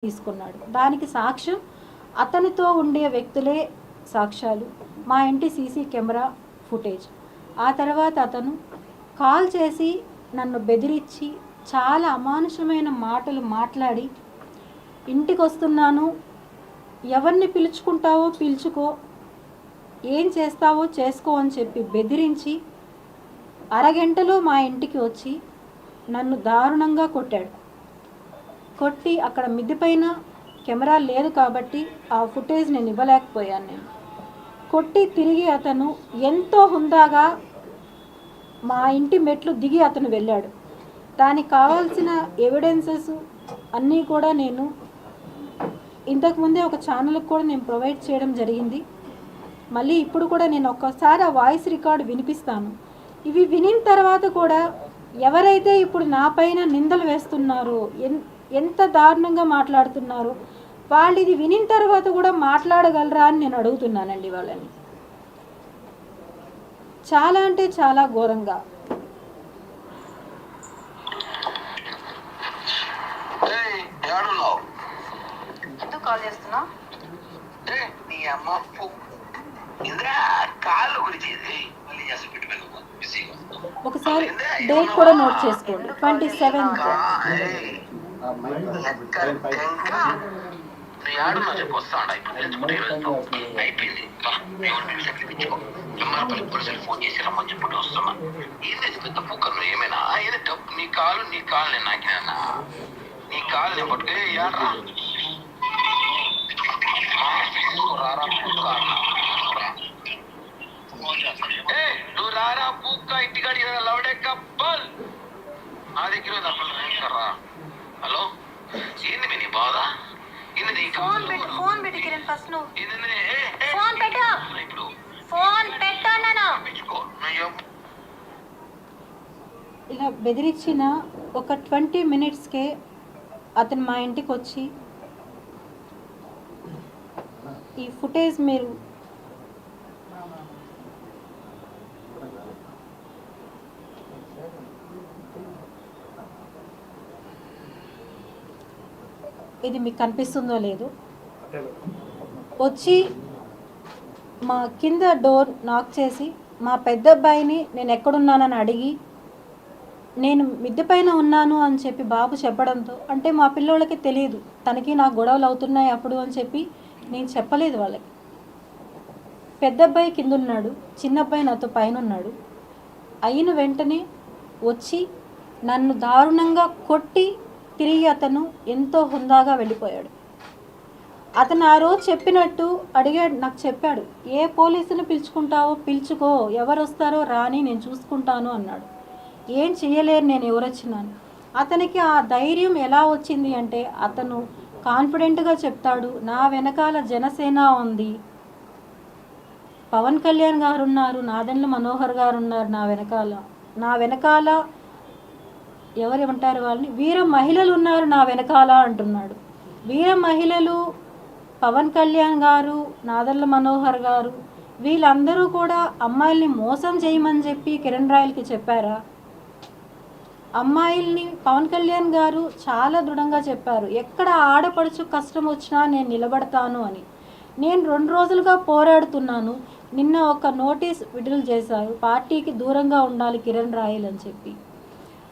తీసుకున్నాడు. దానికి సాక్ష్యం అతనితో ఉండే వ్యక్తులే సాక్ష్యాలు, మా ఇంటి సీసీ కెమెరా ఫుటేజ్. ఆ తర్వాత అతను కాల్ చేసి నన్ను బెదిరించి చాలా అమానుషమైన మాటలు మాట్లాడి, ఇంటికి వస్తున్నాను, ఎవరిని పిలుచుకుంటావో పిలుచుకో, ఏం చేస్తావో చేసుకో అని చెప్పి బెదిరించి అరగంటలో మా ఇంటికి వచ్చి నన్ను దారుణంగా కొట్టాడు. కొట్టి అక్కడ మిద్ది పైన కెమెరా లేదు కాబట్టి ఆ ఫుటేజ్ నేను ఇవ్వలేకపోయాను. నేను కొట్టి తిరిగి అతను ఎంతో హుందాగా మా ఇంటి మెట్లు దిగి అతను వెళ్ళాడు. దానికి కావాల్సిన ఎవిడెన్సెస్ అన్నీ కూడా నేను ఇంతకుముందే ఒక ఛానల్కి కూడా నేను ప్రొవైడ్ చేయడం జరిగింది. మళ్ళీ ఇప్పుడు కూడా నేను ఒక్కసారి ఆ వాయిస్ రికార్డు వినిపిస్తాను. ఇవి వినిన తర్వాత కూడా ఎవరైతే ఇప్పుడు నా పైన నిందలు వేస్తున్నారో, ఎంత దారుణంగా మాట్లాడుతున్నారు, వాళ్ళు ఇది వినిన తర్వాత కూడా మాట్లాడగలరా అని నేను అడుగుతున్నానండి వాళ్ళని. చాలా అంటే చాలా ఘోరంగా. ఒకసారి డేట్ కూడా నోట్ చేసుకోండి, 27th. ఫోన్ చేసి రమ్మని చెప్పి వస్తున్నా. ఏంది పెద్ద పూకర్లు ఏమైనా నీ కాలు నేను నాకినా నీ కాలు నేను పట్టుకు ఏడ్రా నువ్వు రారా పూక్క ఇంటికాడి లవడే కప్పల్ నా దగ్గర రా. హలో, ఏంది మీ నీ బాధ? ఇలా బెదిరించిన ఒక 20 minutesకే అతను మా ఇంటికి వచ్చి ఈ ఫుటేజ్ మీరు ఇది మీకు కనిపిస్తుందో లేదో, వచ్చి మా కింద డోర్ నాక్ చేసి మా పెద్ద అబ్బాయిని నేను ఎక్కడున్నానని అడిగి, నేను మిద్దె పైన ఉన్నాను అని చెప్పి బాబు చెప్పడంతో, అంటే మా పిల్లోళ్ళకి తెలియదు తనకి నాకు గొడవలు అవుతున్నాయి అప్పుడు అని చెప్పి నేను చెప్పలేదు వాళ్ళకి. పెద్ద అబ్బాయి కింద ఉన్నాడు, చిన్న అబ్బాయి నాతో పైన ఉన్నాడు. అయిన వెంటనే వచ్చి నన్ను దారుణంగా కొట్టి తిరిగి అతను ఎంతో హుందాగా వెళ్ళిపోయాడు. అతను ఆ రోజు చెప్పినట్టు అడిగాడు, నాకు చెప్పాడు, ఏ పోలీసుని పిలుచుకుంటావో పిలుచుకో, ఎవరు వస్తారో రాని నేను చూసుకుంటాను అన్నాడు. ఏం చేయలేరు నేను ఎవరొచ్చినాను. అతనికి ఆ ధైర్యం ఎలా వచ్చింది అంటే, అతను కాన్ఫిడెంట్గా చెప్తాడు, నా వెనకాల జనసేన ఉంది, పవన్ కళ్యాణ్ గారు ఉన్నారు, నాదెండ్ల మనోహర్ గారు ఉన్నారు నా వెనకాల ఎవరేమంటారు వాళ్ళని, వీర మహిళలు ఉన్నారు నా వెనకాల అంటున్నాడు. వీర మహిళలు పవన్ కళ్యాణ్ గారు, నాదెండ్ల మనోహర్ గారు, వీళ్ళందరూ కూడా అమ్మాయిల్ని మోసం చేయమని చెప్పి కిరణ్ రాయల్కి చెప్పారా? అమ్మాయిల్ని పవన్ కళ్యాణ్ గారు చాలా దృఢంగా చెప్పారు, ఎక్కడ ఆడపడుచు కష్టం వచ్చినా నేను నిలబడతాను అని. నేను 2 రోజులుగా పోరాడుతున్నాను. నిన్న ఒక నోటీస్ విడుదల చేశారు, పార్టీకి దూరంగా ఉండాలి కిరణ్ రాయల్ అని చెప్పి.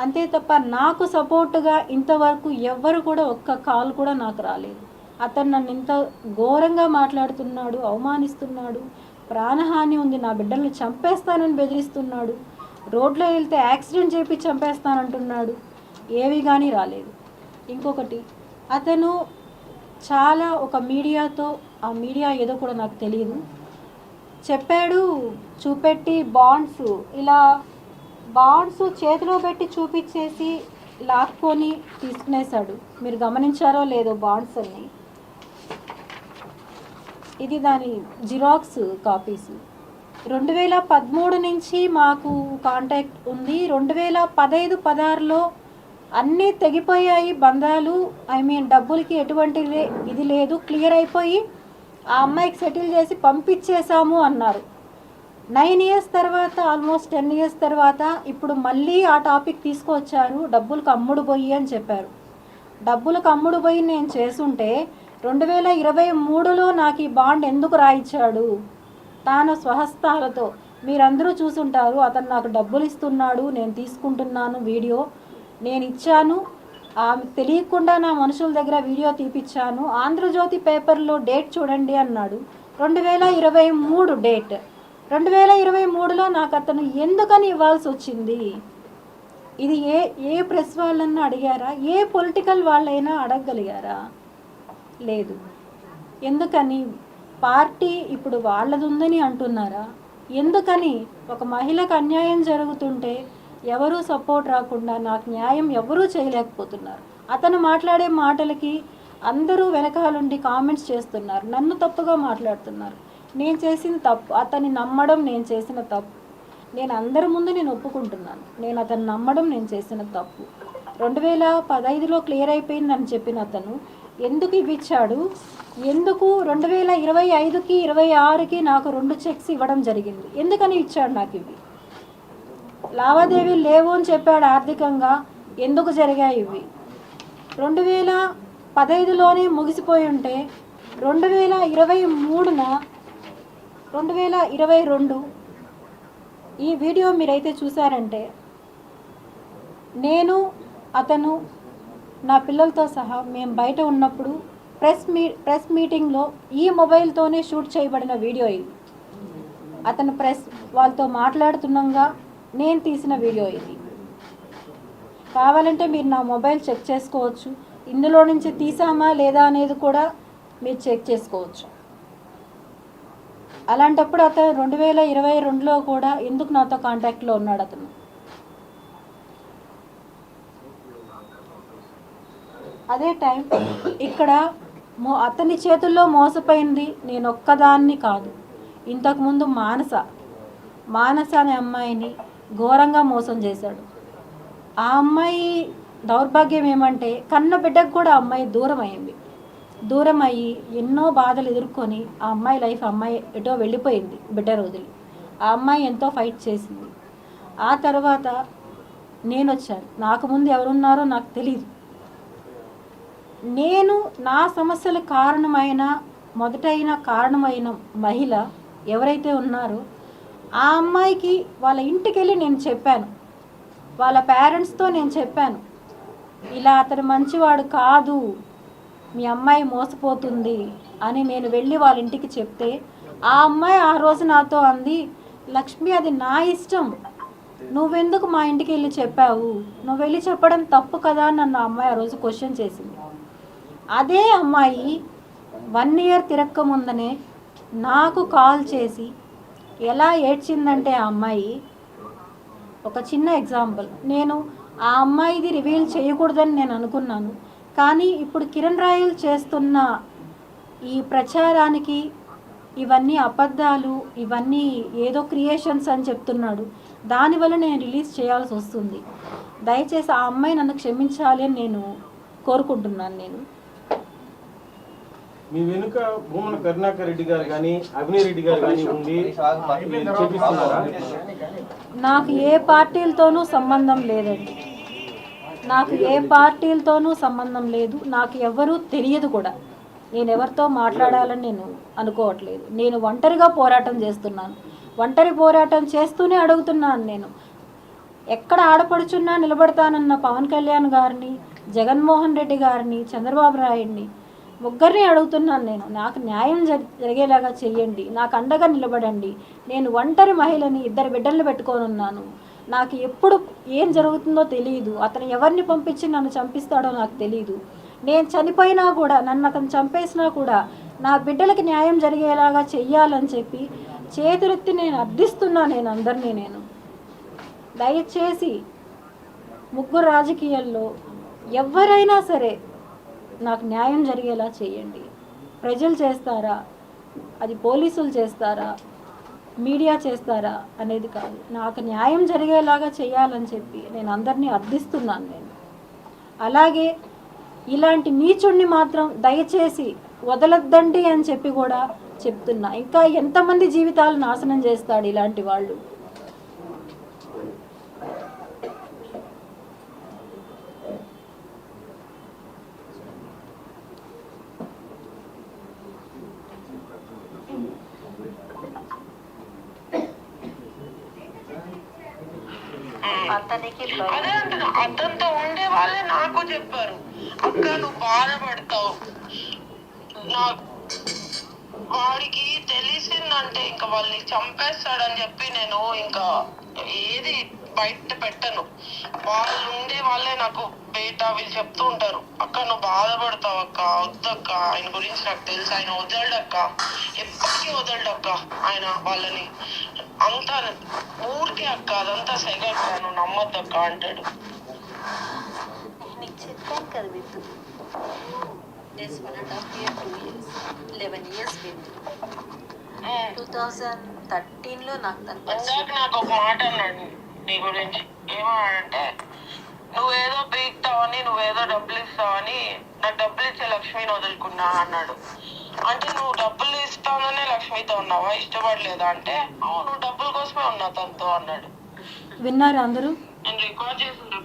అంతే తప్ప నాకు సపోర్టుగా ఇంతవరకు ఎవ్వరు కూడా ఒక్క కాల్ కూడా నాకు రాలేదు. అతను నన్ను ఇంత ఘోరంగా మాట్లాడుతున్నాడు, అవమానిస్తున్నాడు, ప్రాణహాని ఉంది, నా బిడ్డల్ని చంపేస్తానని బెదిరిస్తున్నాడు, రోడ్లో వెళ్తే యాక్సిడెంట్ చేపి చంపేస్తానంటున్నాడు. ఏవి కానీ రాలేదు. ఇంకొకటి, అతను చాలా ఒక మీడియాతో, ఆ మీడియా ఏదో కూడా నాకు తెలియదు, చెప్పాడు, చూపెట్టి బాండ్స్ చేతిలో పెట్టి చూపించేసి లాక్కొని తీసుకునేశాడు. మీరు గమనించారో లేదో బాండ్స్ అన్ని, ఇది దాని జిరాక్స్ కాపీస్. 2013 నుంచి మాకు కాంటాక్ట్ ఉంది. 2015-16లో అన్నీ తెగిపోయాయి బంధాలు. డబ్బులకి ఎటువంటి ఇది లేదు, క్లియర్ అయిపోయి ఆ అమ్మాయికి సెటిల్ చేసి పంపించేశాము అన్నారు. 9 years తర్వాత, ఆల్మోస్ట్ 10 years తర్వాత ఇప్పుడు మళ్ళీ ఆ టాపిక్ తీసుకొచ్చారు, డబ్బులకు అమ్ముడు పోయి అని చెప్పారు. డబ్బులకు అమ్ముడు పోయి నేను చేసుంటే 2023లో నాకు ఈ బాండ్ ఎందుకు రాయిచ్చాడు? తాను స్వహస్తాలతో మీరందరూ చూసుంటారు. అతను నాకు డబ్బులు ఇస్తున్నాడు, నేను తీసుకుంటున్నాను, వీడియో నేను ఇచ్చాను, ఆమె తెలియకుండా నా మనుషుల దగ్గర వీడియో తీపిచ్చాను, ఆంధ్రజ్యోతి పేపర్లో డేట్ చూడండి అన్నాడు. 2023 డేట్. 2023లో నాకు అతను ఎందుకని ఇవ్వాల్సి వచ్చింది? ఇది ఏ ప్రెస్ వాళ్ళన్నా అడిగారా? ఏ పొలిటికల్ వాళ్ళైనా అడగగలిగారా? లేదు. ఎందుకని? పార్టీ ఇప్పుడు వాళ్ళది ఉందని అంటున్నారా? ఎందుకని? ఒక మహిళకు అన్యాయం జరుగుతుంటే ఎవరూ సపోర్ట్ రాకుండా నాకు న్యాయం ఎవరూ చేయలేకపోతున్నారు. అతను మాట్లాడే మాటలకి అందరూ వెనకాలండి కామెంట్స్ చేస్తున్నారు, నన్ను తప్పుగా మాట్లాడుతున్నారు. నేను చేసిన తప్పు, అతన్ని నమ్మడం నేను చేసిన తప్పు. నేను అందరి ముందు నేను ఒప్పుకుంటున్నాను, నేను అతను నమ్మడం నేను చేసిన తప్పు. 2015లో క్లియర్ అయిపోయిందని చెప్పిన అతను ఎందుకు ఇవ్విచ్చాడు? ఎందుకు 2025కి 26కి నాకు 2 చెక్స్ ఇవ్వడం జరిగింది? ఎందుకని ఇచ్చాడు నాకు ఇవి? లావాదేవీలు లేవు అని చెప్పాడు ఆర్థికంగా. ఎందుకు జరిగాయి ఇవి? 2015లోనే ముగిసిపోయి ఉంటే 2023న 2022 ఈ వీడియో మీరైతే చూసారంటే నేను అతను నా పిల్లలతో సహా మేము బయట ఉన్నప్పుడు ప్రెస్ మీటింగ్లో ఈ మొబైల్తోనే షూట్ చేయబడిన వీడియో ఇది. అతను ప్రెస్ వాళ్ళతో మాట్లాడుతుండగా నేను తీసిన వీడియో ఇది. కావాలంటే మీరు నా మొబైల్ చెక్ చేసుకోవచ్చు, ఇందులో నుంచి తీసామా లేదా అనేది కూడా మీరు చెక్ చేసుకోవచ్చు. అలాంటప్పుడు అతను 2022లో కూడా ఎందుకు నాతో కాంటాక్ట్లో ఉన్నాడు? అతను అదే టైం ఇక్కడ అతని చేతుల్లో మోసపోయింది నేను ఒక్కదాన్ని కాదు. ఇంతకుముందు మానస అనే అమ్మాయిని ఘోరంగా మోసం చేశాడు. ఆ అమ్మాయి దౌర్భాగ్యం ఏమంటే కన్న బిడ్డకు కూడా అమ్మాయి దూరం అయ్యి ఎన్నో బాధలు ఎదుర్కొని ఆ అమ్మాయి లైఫ్ అమ్మాయి ఎటో వెళ్ళిపోయింది బిడ్డ రోజులు. ఆ అమ్మాయి ఎంతో ఫైట్ చేసింది. ఆ తర్వాత నేను వచ్చాను. నాకు ముందు ఎవరున్నారో నాకు తెలియదు. నేను నా సమస్యల మొదటైన కారణమైన మహిళ ఎవరైతే ఉన్నారో ఆ అమ్మాయికి వాళ్ళ ఇంటికి వెళ్ళి నేను చెప్పాను, వాళ్ళ పేరెంట్స్తో నేను చెప్పాను, ఇలా అతను మంచివాడు కాదు, మీ అమ్మాయి మోసపోతుంది అని నేను వెళ్ళి వాళ్ళ ఇంటికి చెప్తే ఆ అమ్మాయి ఆ రోజు నాతో అంది, లక్ష్మి అది నా ఇష్టం, నువ్వెందుకు మా ఇంటికి వెళ్ళి చెప్పావు, నువ్వు వెళ్ళి చెప్పడం తప్పు కదా అని నన్ను ఆ అమ్మాయి ఆ రోజు క్వశ్చన్ చేసింది. అదే అమ్మాయి 1 ఇయర్ తిరక్క ముందనే నాకు కాల్ చేసి ఎలా ఏడ్చిందంటే ఆ అమ్మాయి, ఒక చిన్న ఎగ్జాంపుల్, నేను ఆ అమ్మాయిది రివీల్ చేయకూడదని నేను అనుకున్నాను. కానీ ఇప్పుడు కిరణ్ రాయల్ చేస్తున్న ఈ ప్రచారానికి ఇవన్నీ అబద్ధాలు, ఇవన్నీ ఏదో క్రియేషన్స్ అని చెప్తున్నాడు. దానివల్ల నేను రిలీజ్ చేయాల్సి వస్తుంది. దయచేసి ఆ అమ్మాయి నన్ను క్షమించాలి అని నేను కోరుకుంటున్నాను. నేను మీ వెనుక భూమన కరుణాకర్ రెడ్డి గారు కానీ అభినయ్ రెడ్డి గారు కానీ ఉండి చేపిస్తున్నారా? నాకు ఏ పార్టీలతోనూ సంబంధం లేదండి. నాకు ఏ పార్టీలతోనూ సంబంధం లేదు. నాకు ఎవరూ తెలియదు కూడా. నేను ఎవరితో మాట్లాడాలని నేను అనుకోవట్లేదు. నేను ఒంటరిగా పోరాటం చేస్తున్నాను. ఒంటరి పోరాటం చేస్తూనే అడుగుతున్నాను. నేను ఎక్కడ ఆడపడుచున్నా నిలబడతానన్న పవన్ కళ్యాణ్ గారిని, జగన్మోహన్ రెడ్డి గారిని, చంద్రబాబు నాయుడిని ముగ్గురిని అడుగుతున్నాను. నేను నాకు న్యాయం జరిగేలాగా చెయ్యండి, నాకు అండగా నిలబడండి. నేను ఒంటరి మహిళని, 2 బిడ్డలను పెట్టుకొని ఉన్నాను. నాకు ఎప్పుడు ఏం జరుగుతుందో తెలియదు. అతను ఎవరిని పంపించి నన్ను చంపిస్తాడో నాకు తెలియదు. నేను చనిపోయినా కూడా, నన్ను అతను చంపేసినా కూడా నా బిడ్డలకి న్యాయం జరిగేలాగా చెయ్యాలని చెప్పి చేతులెత్తి నేను అర్థిస్తున్నా. నేను అందరినీ నేను దయచేసి 3 రాజకీయాల్లో ఎవరైనా సరే నాకు న్యాయం జరిగేలా చేయండి. ప్రజలు చేస్తారా, అది పోలీసులు చేస్తారా, మీడియా చేస్తారా అనేది కాదు, నాకు న్యాయం జరిగేలాగా చేయాలని చెప్పి నేను అందరినీ అర్థిస్తున్నాను. నేను అలాగే ఇలాంటి నీచుడిని మాత్రం దయచేసి వదలొద్దండి అని చెప్పి కూడా చెప్తున్నా. ఇంకా ఎంతమంది జీవితాలు నాశనం చేస్తాడు ఇలాంటి వాళ్ళు. అతనికి అదే అంటున్నా, అతనితో ఉండే వాళ్ళే నాకు చెప్పారు, అక్క నువ్వు బాధపడతావు, వాడికి తెలిసిందంటే ఇంకా వాళ్ళని చంపేస్తాడని చెప్పి నేను ఇంకా ఏది బయట పెట్టను. వాళ్ళు ఉండే వాళ్ళే నాకు వీళ్ళు చెప్తూ ఉంటారు, అక్క నువ్వు బాధపడతావు అక్క, వద్దక్క, ఆయన గురించి నాకు తెలుసు, ఆయన వదలడక్క, ఎప్పటికీ వదలడక్క ఆయన వాళ్ళని, అంతా ఊరికే అక్క, అదంతా సెగక్క, నువ్వు నమ్మద్దక్క అంటాడు. నీకు చెప్పాను కదా విద్దు, డేస్ 1.5 years 2 years 11 years విద్దు. 2013లో నాకు ఇందాక నాకు ఒక మాట అన్నాడు నీ గురించి, ఏమన్నాడంటే నువ్వేదో పీక్తావని, నువ్వేదో డబ్బులు ఇస్తావని, నాకు డబ్బులు ఇచ్చే లక్ష్మిని వదులుకున్నా అన్నాడు. అంటే నువ్వు డబ్బులు ఇస్తాననే లక్ష్మితో ఉన్నావా, ఇష్టపడలేదా అంటే నువ్వు డబ్బుల కోసమే ఉన్నా తనతో అన్నాడు. విన్నారు అందరూ. నేను రికార్డ్ చేసిండే